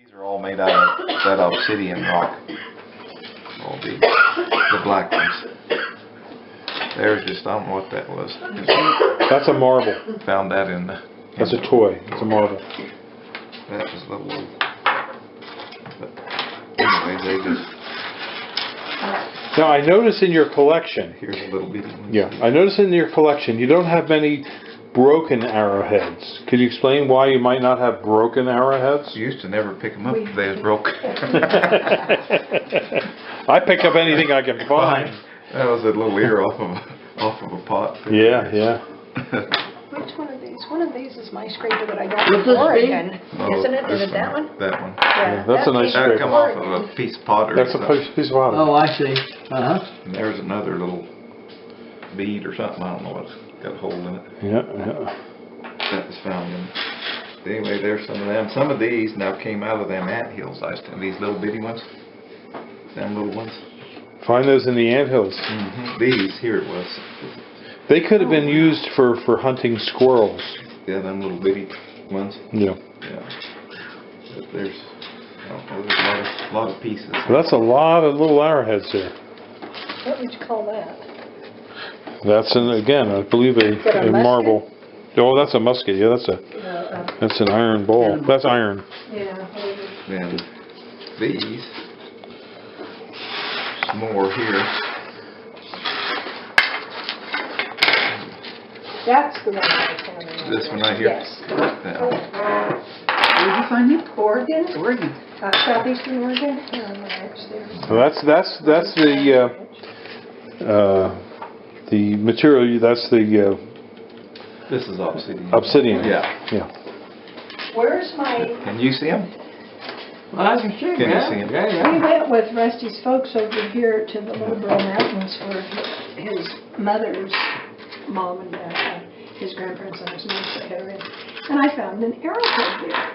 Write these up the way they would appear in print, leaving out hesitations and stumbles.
These are all made out of that obsidian rock. All the black ones. There's just, I don't know what that was. That's a marble. Found that in the... That's a toy. It's a marble. That was a little... But anyway, they just... Now I notice in your collection... Here's a little bitty one. Yeah, I notice in your collection you don't have many broken arrowheads. Could you explain why you might not have broken arrowheads? You used to never pick them up if they was broke. I pick up anything I can find. That was a little ear off of a pot. Yeah, yeah. Which one of these? One of these is my scraper that I got from Oregon. Isn't it? Is it that one? That one. Yeah, that's a nice That scraper. come off of a piece of pottery. That's a piece of pottery. Oh, I see. And there's another little bead or something. I don't know what's got a hole in it. Yeah, yeah. That was found in. Anyway, there's some of them. Some of these now came out of them anthills. These little bitty ones. Them little ones. Find those in the anthills. These, here it was. They could have been used for hunting squirrels. Yeah, them little bitty ones. Yeah. Yeah. But there's, I don't know, there's a lot of pieces. Well, that's a lot of little arrowheads there. What would you call that? That's again, I believe a marble. Oh, that's a musket. Yeah, that's an iron ball. That's iron. Yeah. Then these, some more here. That's the one I found. This one right here? Yes. Yeah. Where'd you find it? Oregon? Oregon. Southeastern Oregon? Yeah, on the edge there. So that's the material. That's the This is obsidian. obsidian. Yeah. Yeah. Where's my... Can you see them? Well, I can see it. Can you see him? Yeah, We went with Rusty's folks over here to the Little Bro Mountains for his mother's mom and dad, his grandparents and his mom's area. And I found an arrowhead there.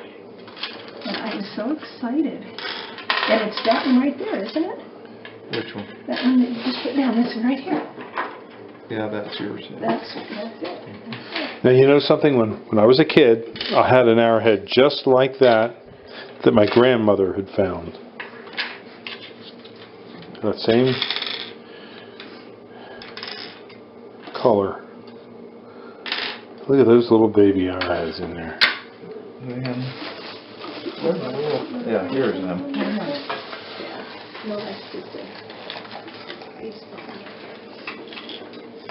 And I was so excited. And it's that one right there, isn't it? Which one? That one that you just put down, this one right here. Yeah, that's yours. Yeah. That's it. Now you know something. When I was a kid, I had an arrowhead just like that my grandmother had found. That same color. Look at those little baby arrowheads in there. Yeah, here's them. No, that's just it.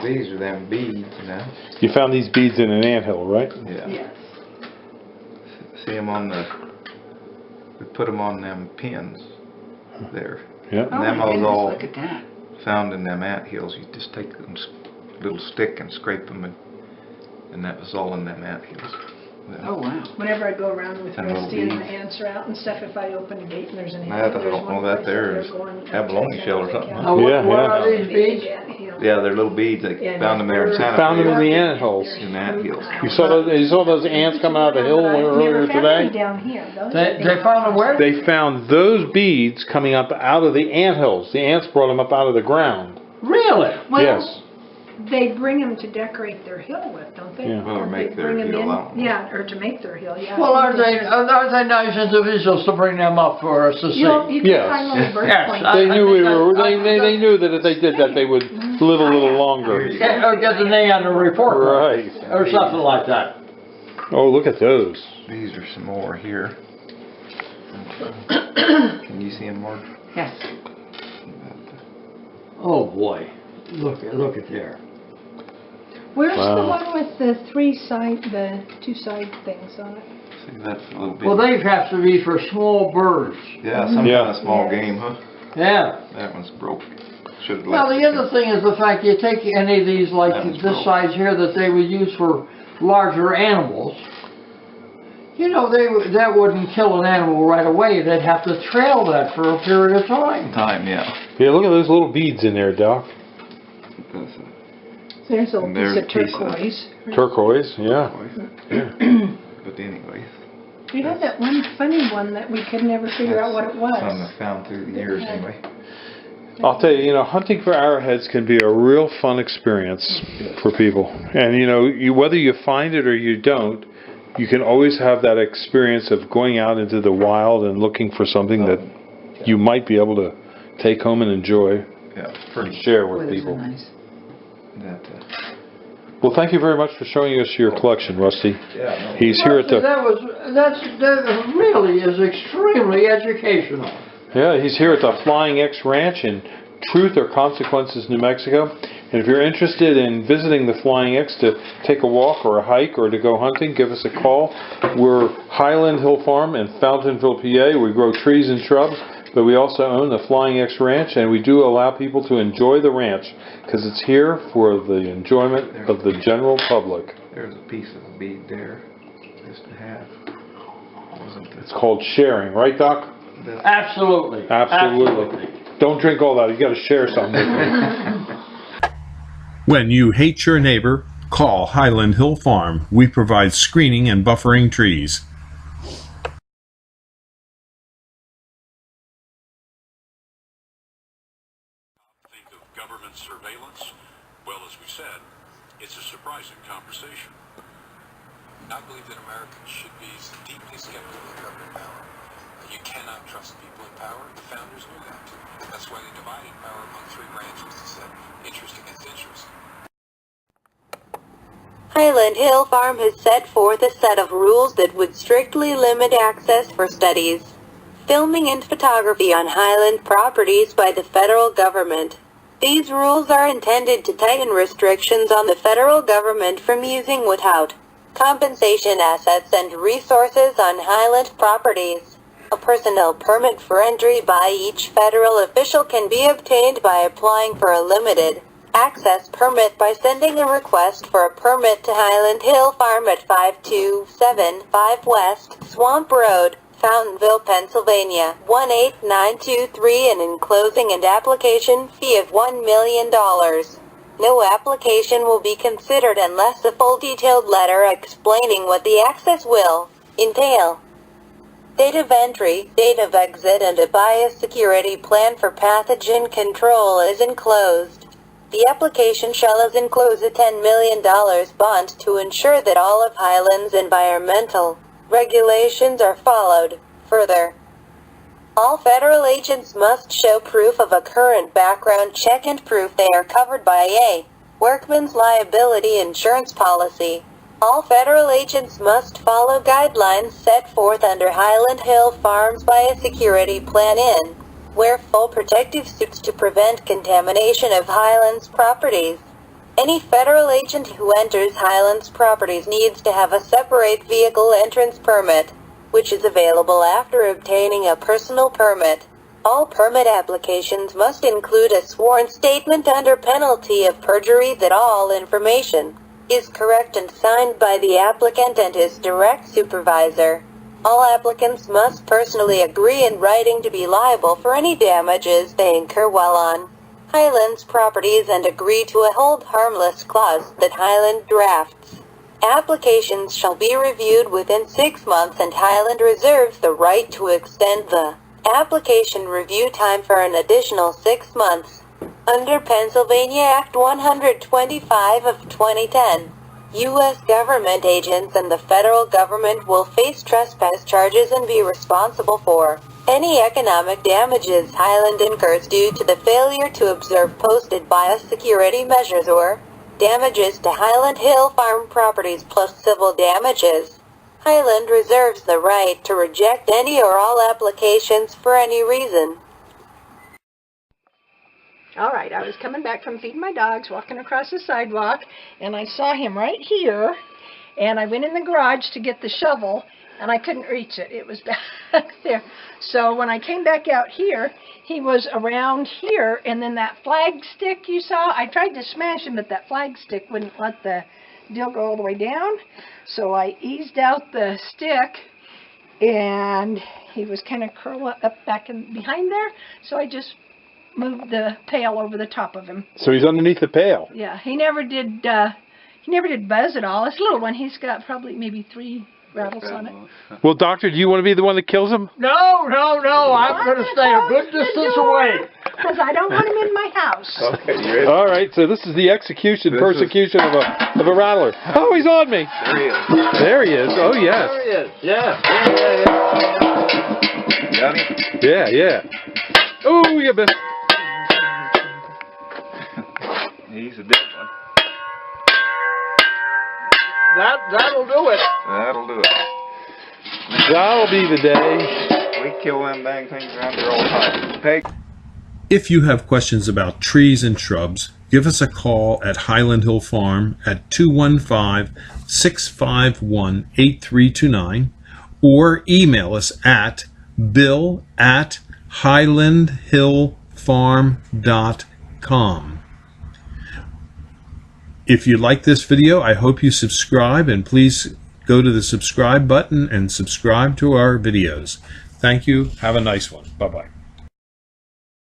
These are them beads, you know. You found these beads in an anthill, right? Yeah. Yes. See them on the. We put them on them pins there. Yeah. And them was all look at that. found in them anthills. You just take a little stick and scrape them, and that was all in them anthills. Oh, wow. Whenever I go around with And Rusty little and the beads. ants are out and stuff, if I open a gate and there's an ant, I there's don't one know that place there they're is going abalone shell or something. Oh, Yeah, what yeah. are these beads? Yeah, they're little beads. They found them there in Santa Fe. Found them in the anthills. In the anthills. You saw those ants coming out of the hill earlier today? Down here. They found them where? They found those beads coming up out of the anthills. The ants brought them up out of the ground. Really? Yes. They bring them to decorate their hill with, don't they? Yeah. Well, or Don't make they their bring 'em hill, in? I don't know. Yeah, or to make their hill, yeah. Well, are they nice individuals to bring them up for us to see? You can Yes. find little bird Yes, points. They knew I they knew that if they did that they would live a little longer. Yeah, or get the name on the report. Right. Or something like that. Oh, look at those. These are some more here. Can you see them, Mark? Yes. Oh, boy. Look at there. Where's the Wow. one with the two side things on it? See, that's a little bit. Well, they have to be for small birds. Yeah, some Yeah. kind of small Yes. game, huh? Yeah. That one's broke. Should have Well, left the other thing is the fact you take any of these like That was this broke. size here that they would use for larger animals. You know, that wouldn't kill an animal right away. They'd have to trail that for a period of time. time, yeah. Yeah, look at those little beads in there, Doc. That's There's a And piece there's of a piece of- turquoise. Turquoise, yeah. But anyway, You had that one funny one that we could never figure out what it some was. I found through the years anyway. I'll tell you, hunting for arrowheads can be a real fun experience for people. And whether you find it or you don't, you can always have that experience of going out into the wild and looking for something that you might be able to take home and enjoy. Yeah, pretty. Share with people. Nice. That, Well, thank you very much for showing us your collection, Rusty. yeah, no. He's here at the That really is extremely educational. he's here at the Flying X Ranch in Truth or Consequences, New Mexico. And if you're interested in visiting the Flying X to take a walk or a hike or to go hunting, give us a call. We're Highland Hill Farm in Fountainville, PA. We grow trees and shrubs, but we also own the Flying X Ranch, and we do allow people to enjoy the ranch because it's here for the enjoyment of the general public. There's a piece of a bead there, just to have. Wasn't it? It's called sharing, right, Doc? Absolutely. Absolutely. Don't drink all that. You got to share something with me. When you hate your neighbor, call Highland Hill Farm. We provide screening and buffering trees. Think of government surveillance? Well, as we said, it's a surprising conversation. I believe that Americans should be deeply skeptical of government power. You cannot trust people in power. The founders knew that. That's why they divided power among three branches to set interest against interest. Highland Hill Farm has set forth a set of rules that would strictly limit access for studies, filming and photography on Highland properties by the federal government. These rules are intended to tighten restrictions on the federal government from using without compensation assets and resources on Highland properties. A personnel permit for entry by each federal official can be obtained by applying for a limited access permit by sending a request for a permit to Highland Hill Farm at 5275 West Swamp Road, Fountainville, Pennsylvania 18923, and enclosing an application fee of $1 million. No application will be considered unless a full detailed letter explaining what the access will entail, date of entry, date of exit, and a biosecurity plan for pathogen control is enclosed. The application shall enclose a $10 million bond to ensure that all of Highland's environmental regulations are followed. Further, all federal agents must show proof of a current background check and proof they are covered by a workman's liability insurance policy. All federal agents must follow guidelines set forth under Highland Hill Farm's biosecurity plan in wear full protective suits to prevent contamination of Highlands properties. Any federal agent who enters Highlands properties needs to have a separate vehicle entrance permit, which is available after obtaining a personal permit. All permit applications must include a sworn statement under penalty of perjury that all information is correct and signed by the applicant and his direct supervisor. All applicants must personally agree in writing to be liable for any damages they incur while on Highlands properties and agree to a hold harmless clause that Highland drafts. Applications shall be reviewed within 6 months, and Highland reserves the right to extend the application review time for an additional 6 months. Under Pennsylvania Act 125 of 2010, U.S. government agents and the federal government will face trespass charges and be responsible for any economic damages Highland incurs due to the failure to observe posted biosecurity measures or damages to Highland Hill Farm properties plus civil damages. Highland reserves the right to reject any or all applications for any reason. All right, I was coming back from feeding my dogs, walking across the sidewalk, and I saw him right here, and I went in the garage to get the shovel, and I couldn't reach it. It was back there. So when I came back out here, he was around here, and then that flag stick you saw, I tried to smash him, but that flag stick wouldn't let the deal go all the way down. So I eased out the stick, and he was kind of curled up back in behind there, so I just moved the pail over the top of him. So he's underneath the pail. Yeah, he never did buzz at all. It's a little one. He's got probably maybe 3 rattles on it. Well, Doctor, do you want to be the one that kills him? No, I'm going to stay a good distance away. because I don't want him in my house. Okay, you ready? All right, so this is the execution, persecution of a rattler. Oh, he's on me. There he is. There he is. Oh, yes. There he is. Yeah. Got him? Yeah, yeah. Oh, you missed. He's a dead one. That'll do it. That'll do it. That'll be the day. We kill them dang things around here all the time. Peg. If you have questions about trees and shrubs, give us a call at Highland Hill Farm at 215-651-8329 or email us at bill@highlandhillfarm.com. If you like this video, I hope you subscribe, and please go to the subscribe button and subscribe to our videos. Thank you. Have a nice one. Bye-bye.